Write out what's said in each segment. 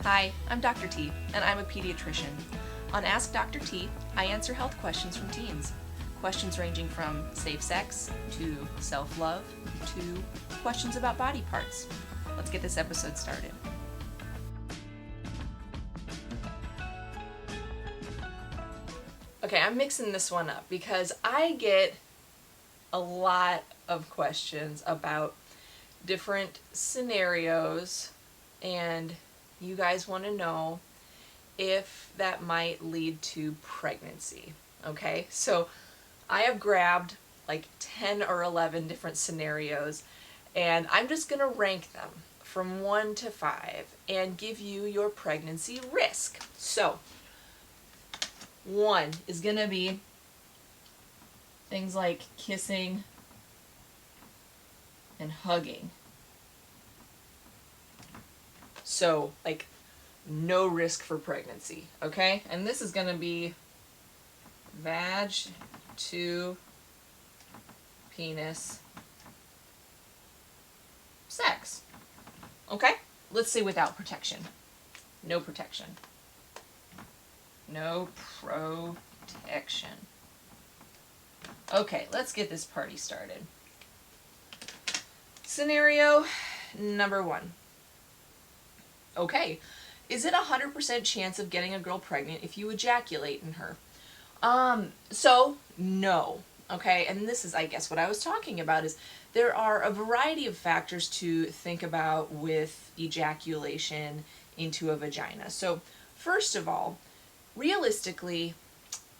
Hi, I'm Dr. T, and I'm a pediatrician. On Ask Dr. T, I answer health questions from teens. Questions ranging from safe sex, to self-love, to questions about body parts. Let's get this episode started. Okay, I'm mixing this one up because I get a lot of questions about different scenarios, and you guys want to know if that might lead to pregnancy. Okay, so I have grabbed like 10 or 11 different scenarios, and I'm just going to rank them from 1 to 5 and give you your pregnancy risk. So 1 is going to be things like kissing and hugging. So, like, no risk for pregnancy, okay? And this is going to be vag to penis sex, okay? Let's say without protection. No protection. No protection. Okay, let's get this party started. Scenario number 1. Okay, is it 100% chance of getting a girl pregnant if you ejaculate in her? So no. Okay, and this is, I guess, what I was talking about is there are a variety of factors to think about with ejaculation into a vagina. So first of all, realistically,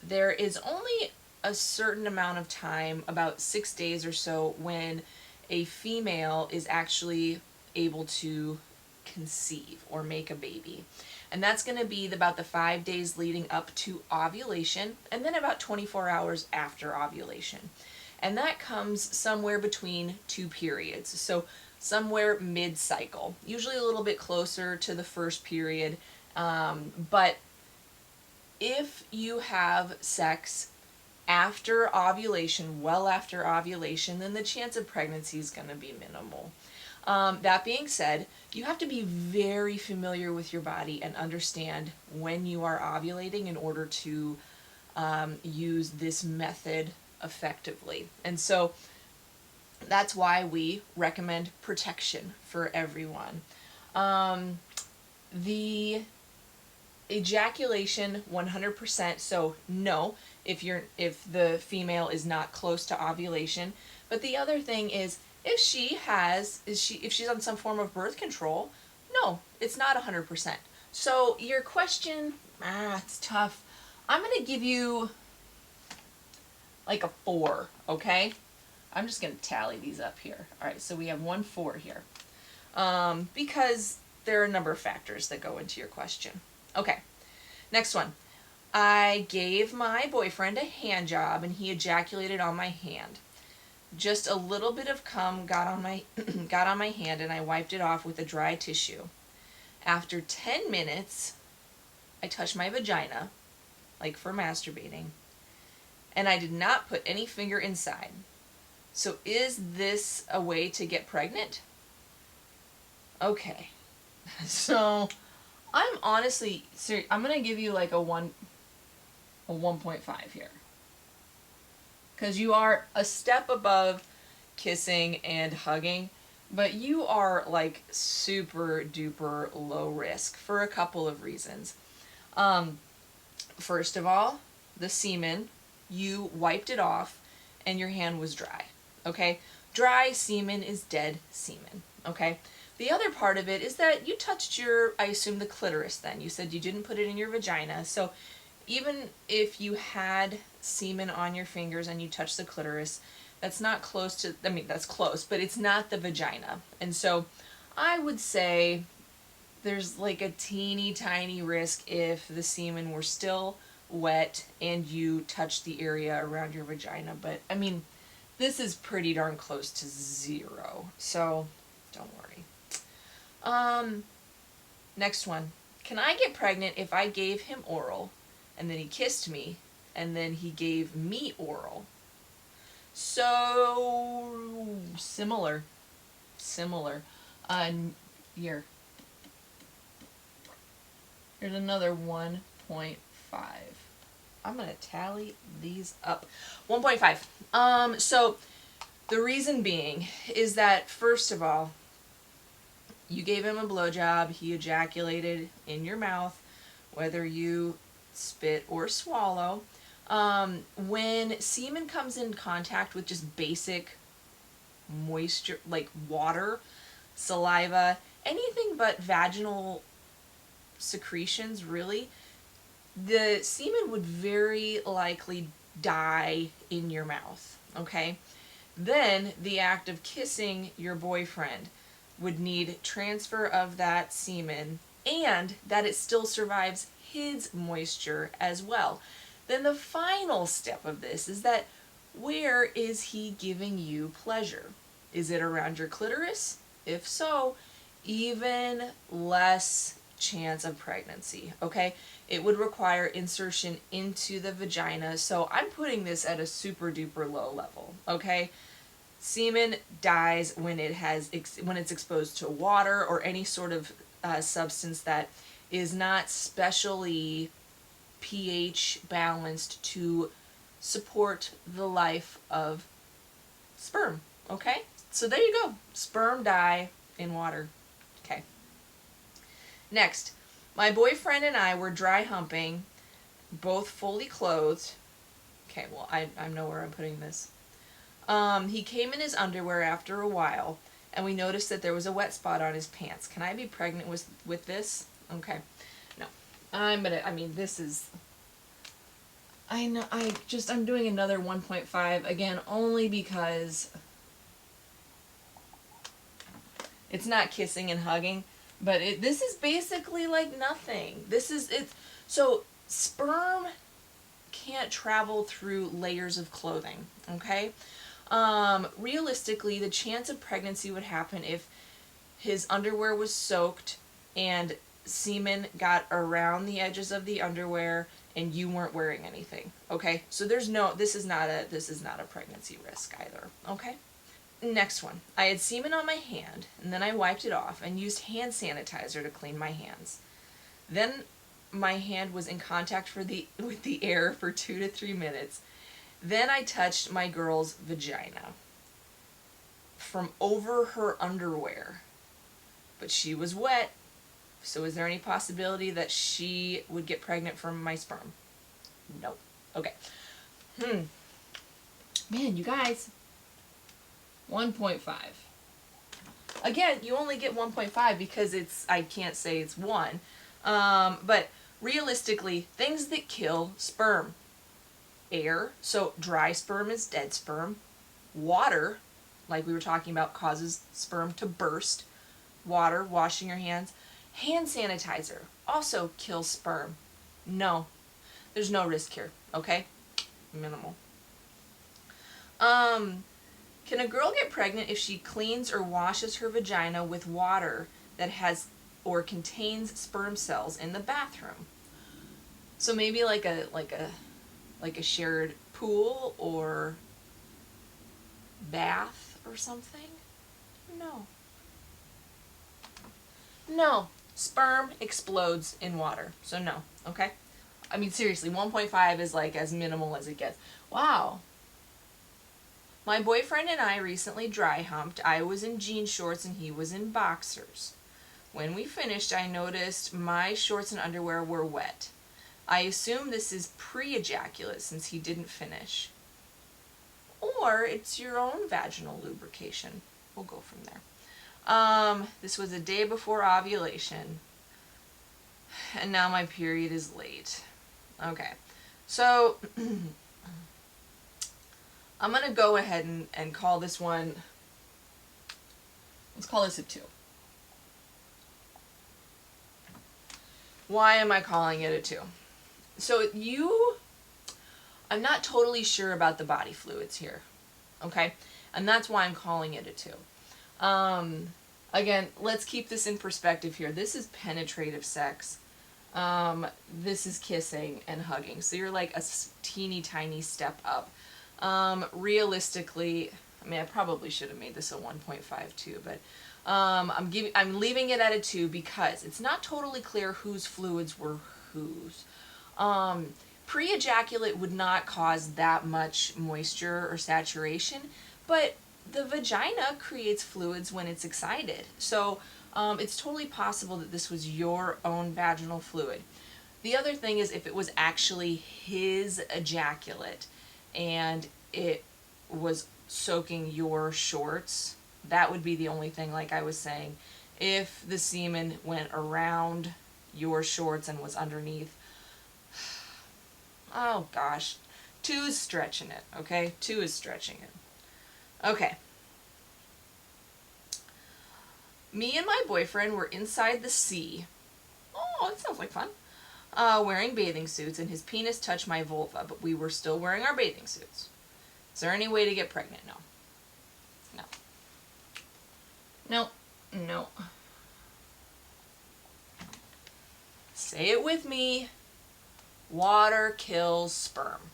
there is only a certain amount of time, about 6 days or so, when a female is actually able to conceive or make a baby. And that's going to be about the 5 days leading up to ovulation, and then about 24 hours after ovulation. And that comes somewhere between 2 periods. So somewhere mid-cycle, usually a little bit closer to the first period. But if you have sex after ovulation, well after ovulation, then the chance of pregnancy is going to be minimal. That being said, you have to be very familiar with your body and understand when you are ovulating in order to use this method effectively. And so that's why we recommend protection for everyone. The ejaculation 100%, so no, if the female is not close to ovulation. But the other thing is, if she's on some form of birth control, no, it's not 100%. So your question, it's tough. I'm going to give you like a 4, okay? I'm just going to tally these up here. All right, so we have 1 4 here. Because there are a number of factors that go into your question. Okay, next one. I gave my boyfriend a hand job and he ejaculated on my hand. Just a little bit of cum got on my hand and I wiped it off with a dry tissue. After 10 minutes, I touched my vagina, like for masturbating, and I did not put any finger inside. So is this a way to get pregnant? Okay. So I'm honestly serious. I'm going to give you like a 1.5 here. Because you are a step above kissing and hugging, but you are like super duper low risk for a couple of reasons. First of all, the semen, you wiped it off and your hand was dry. Okay? Dry semen is dead semen. Okay? The other part of it is that you touched I assume the clitoris then. You said you didn't put it in your vagina. So even if you had semen on your fingers and you touched the clitoris, that's not close to, that's close, but it's not the vagina. And so I would say there's like a teeny tiny risk if the semen were still wet and you touched the area around your vagina. But this is pretty darn close to 0, so don't worry. Next one. Can I get pregnant if I gave him oral and then he kissed me and then he gave me oral? So similar. Here. Here's another 1.5. I'm going to tally these up. 1.5. So the reason being is that, first of all, you gave him a blowjob, he ejaculated in your mouth, whether you spit or swallow. When semen comes in contact with just basic moisture, like water, saliva, anything but vaginal secretions, really, the semen would very likely die in your mouth, okay? Then the act of kissing your boyfriend would need transfer of that semen and that it still survives his moisture as well. Then the final step of this is that where is he giving you pleasure? Is it around your clitoris? If so, even less chance of pregnancy, okay? It would require insertion into the vagina, so I'm putting this at a super duper low level, okay? Semen dies when it's exposed to water or any sort of substance that is not specially pH balanced to support the life of sperm, okay? So there you go. Sperm die in water. Okay. Next, my boyfriend and I were dry humping, both fully clothed. Okay, well, I know where I'm putting this. He came in his underwear after a while, and we noticed that there was a wet spot on his pants. Can I be pregnant with this? Okay. No. This is... I know, I'm doing another 1.5, again, only because it's not kissing and hugging, but this is basically like nothing. So sperm can't travel through layers of clothing, okay? Realistically, the chance of pregnancy would happen if his underwear was soaked and semen got around the edges of the underwear and you weren't wearing anything, okay? So this is not a pregnancy risk either, okay? Next one. I had semen on my hand, and then I wiped it off and used hand sanitizer to clean my hands. Then my hand was in contact with the air for 2 to 3 minutes. Then I touched my girl's vagina from over her underwear. But she was wet, so is there any possibility that she would get pregnant from my sperm? Nope. Okay. Man, you guys. 1.5. Again, you only get 1.5 because I can't say it's 1. But realistically, things that kill sperm. Air, so dry sperm is dead sperm. Water, like we were talking about, causes sperm to burst. Water, washing your hands. Hand sanitizer also kills sperm. No, there's no risk here, okay? Minimal. Can a girl get pregnant if she cleans or washes her vagina with water that has or contains sperm cells in the bathroom? So maybe like a shared pool or bath or something? No. No. Sperm explodes in water. So no. Okay? I mean, seriously, 1.5 is like as minimal as it gets. Wow. My boyfriend and I recently dry humped. I was in jean shorts and he was in boxers. When we finished, I noticed my shorts and underwear were wet. I assume this is pre-ejaculate since he didn't finish. Or it's your own vaginal lubrication. We'll go from there. This was a day before ovulation. And now my period is late. Okay. So, I'm going to go ahead and call this one, let's call this a 2. Why am I calling it a 2? So I'm not totally sure about the body fluids here, okay? And that's why I'm calling it a 2. Again, let's keep this in perspective here. This is penetrative sex. This is kissing and hugging. So you're like a teeny tiny step up. Realistically, I mean, I probably should have made this a 1.5 too, but I'm leaving it at a 2 because it's not totally clear whose fluids were whose. Pre-ejaculate would not cause that much moisture or saturation, but the vagina creates fluids when it's excited. So it's totally possible that this was your own vaginal fluid. The other thing is if it was actually his ejaculate and it was soaking your shorts, that would be the only thing, like I was saying. If the semen went around your shorts and was underneath, oh gosh, 2 is stretching it, okay? 2 is stretching it. Okay. Me and my boyfriend were inside the sea. Oh, that sounds like fun. Wearing bathing suits, and his penis touched my vulva, but we were still wearing our bathing suits. Is there any way to get pregnant? No. No. No. Say it with me. Water kills sperm.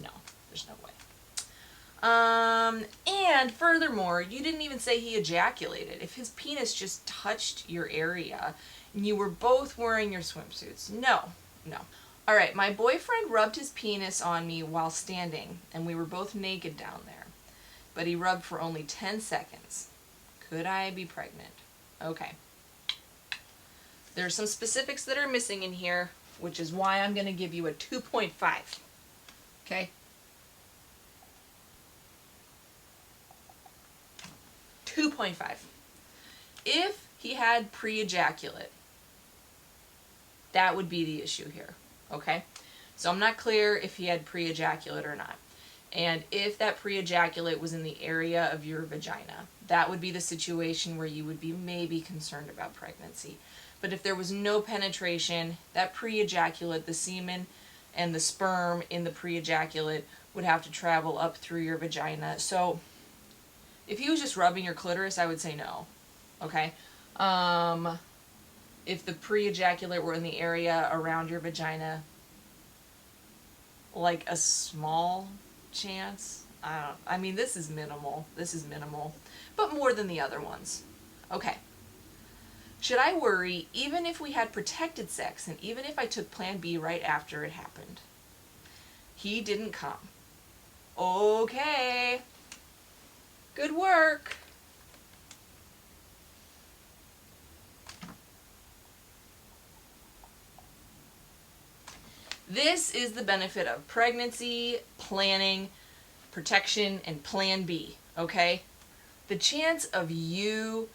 No, there's no way. And furthermore, you didn't even say he ejaculated. If his penis just touched your area and you were both wearing your swimsuits. No. All right, my boyfriend rubbed his penis on me while standing, and we were both naked down there. But he rubbed for only 10 seconds. Could I be pregnant? Okay. There's some specifics that are missing in here, which is why I'm going to give you a 2.5. Okay? 2.5. If he had pre-ejaculate, that would be the issue here. Okay? So I'm not clear if he had pre-ejaculate or not. And if that pre-ejaculate was in the area of your vagina, that would be the situation where you would be maybe concerned about pregnancy. But if there was no penetration, that pre-ejaculate, the semen and the sperm in the pre-ejaculate would have to travel up through your vagina. So if he was just rubbing your clitoris, I would say no. Okay? If the pre-ejaculate were in the area around your vagina, like a small chance, I mean, this is minimal, but more than the other ones. Okay. Should I worry even if we had protected sex and even if I took Plan B right after it happened? He didn't come. Okay. Good work. This is the benefit of pregnancy, planning, protection, and Plan B, okay? The chance of you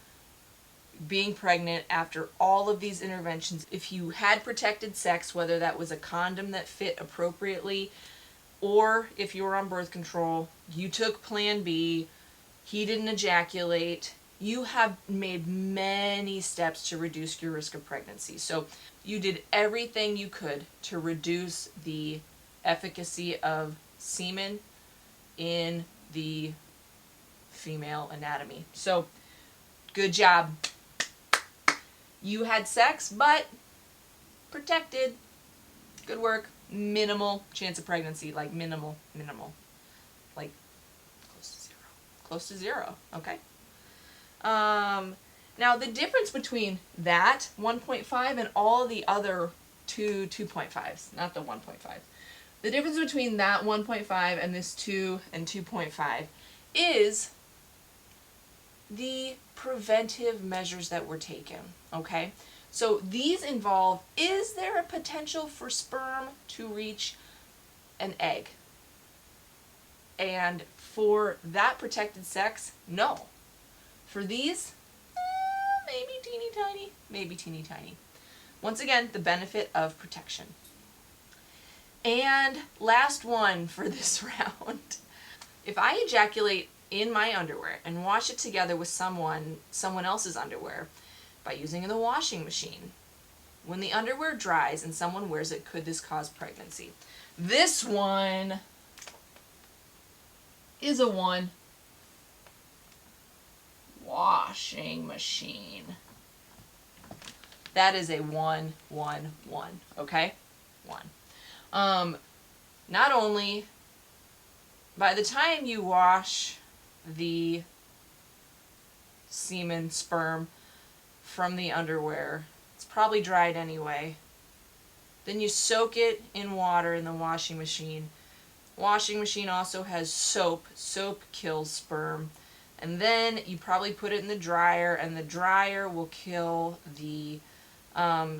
being pregnant after all of these interventions, if you had protected sex, whether that was a condom that fit appropriately, or if you were on birth control, you took Plan B, he didn't ejaculate, you have made many steps to reduce your risk of pregnancy. So you did everything you could to reduce the efficacy of semen in the female anatomy. So good job. You had sex, but protected. Good work. Minimal chance of pregnancy, like minimal. Like close to zero. Okay. Now the difference between that 1.5 and all the other 2.5s, not the 1.5. The difference between that 1.5 and this 2 and 2.5 is the preventive measures that were taken, okay? So these involve, is there a potential for sperm to reach an egg? And for that protected sex, no. For these, maybe teeny tiny. Once again, the benefit of protection. And last one for this round. If I ejaculate in my underwear and wash it together with someone else's underwear by using the washing machine, when the underwear dries and someone wears it, could this cause pregnancy? This one is a 1. Washing machine. That is a 1, okay? 1. Not only, by the time you wash the semen, sperm from the underwear. It's probably dried anyway. Then you soak it in water in the washing machine. Washing machine also has soap. Soap kills sperm. And then you probably put it in the dryer, and the dryer will kill the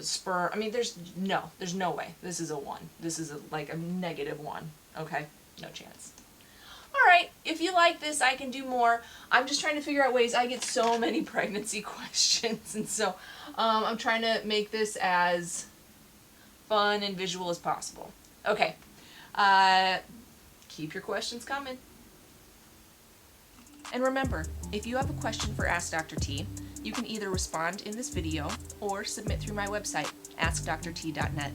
sperm. I mean, there's no way. This is a 1. This is like a -1. Okay? No chance. Alright, if you like this, I can do more. I'm just trying to figure out ways. I get so many pregnancy questions, and so I'm trying to make this as fun and visual as possible. Okay. Keep your questions coming. And remember, if you have a question for Ask Dr. T, you can either respond in this video or submit through my website, askdrt.net.